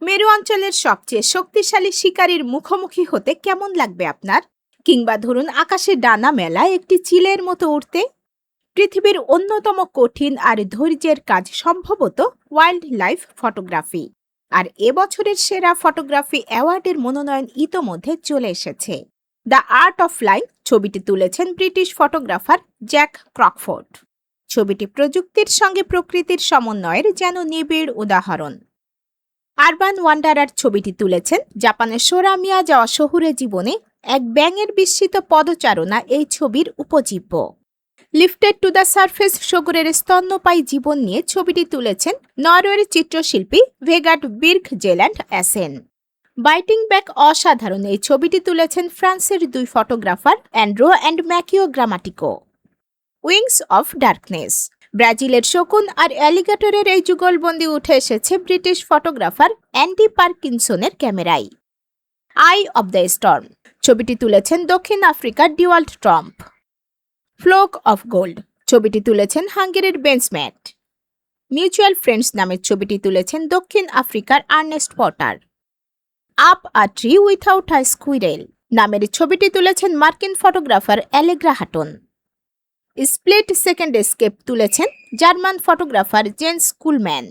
মেরু অঞ্চলের সবচেয়ে শক্তিশালী শিকারীর মুখোমুখি হতে কেমন লাগবে আপনার? কিংবা ধরুন আকাশে ডানা মেলায় একটি চিলের মতো উড়তে। পৃথিবীর অন্যতম কঠিন আর ধৈর্যের কাজ সম্ভবত ওয়াইল্ড লাইফ ফটোগ্রাফি। আর এবছরের সেরা ফটোগ্রাফি অ্যাওয়ার্ডের মনোনয়ন ইতোমধ্যে চলে এসেছে। দ্য আর্ট অফ ফ্লাইং ছবিটি তুলেছেন ব্রিটিশ ফটোগ্রাফার জ্যাক ক্রকফোর্ড। ছবিটি প্রযুক্তির সঙ্গে প্রকৃতির সমন্বয়ের যেন নিবিড় উদাহরণ। আরবান ওয়ান্ডারার ছবিটি তুলেছেন জাপানের সোরামিয়া যাওয়া শহুরে জীবনে এক ব্যাঙের বিস্মিত পদচারণা এই ছবির উপজীব্য। লিফটেড টু দ্য সারফেস সগরের স্তন্যপায়ী জীবন নিয়ে ছবিটি তুলেছেন নরওয়ের চিত্রশিল্পী ভেগার্ড বির্ক জেল্যান্ড অ্যাসেন। বাইটিং ব্যাক অসাধারণ এই ছবিটি তুলেছেন ফ্রান্সের দুই photographer Andrew and Maccio Grammatico. Wings of darkness ব্রাজিলের শকুন আর অ্যালিগেটরের এই যুগলবন্দি উঠে এসেছে ব্রিটিশ ফটোগ্রাফার অ্যান্ডি পার্কিনসনের ক্যামেরায়। আই অব দ্য স্টর্ম ছবিটি তুলেছেন দক্ষিণ আফ্রিকার Dewald Trump. Flock of gold ছবিটি তুলেছেন হাঙ্গেরির বেন্সম্যাট। মিউচুয়াল ফ্রেন্ডস নামের ছবিটি তুলেছেন দক্ষিণ আফ্রিকার Ernest Potter. Up a tree without a squirrel নামের ছবিটি তুলেছেন মার্কিন photographer Allegra Hutton. Split second escape তুলেছেন জার্মান ফটোগ্রাফার জেন্স কুলম্যান।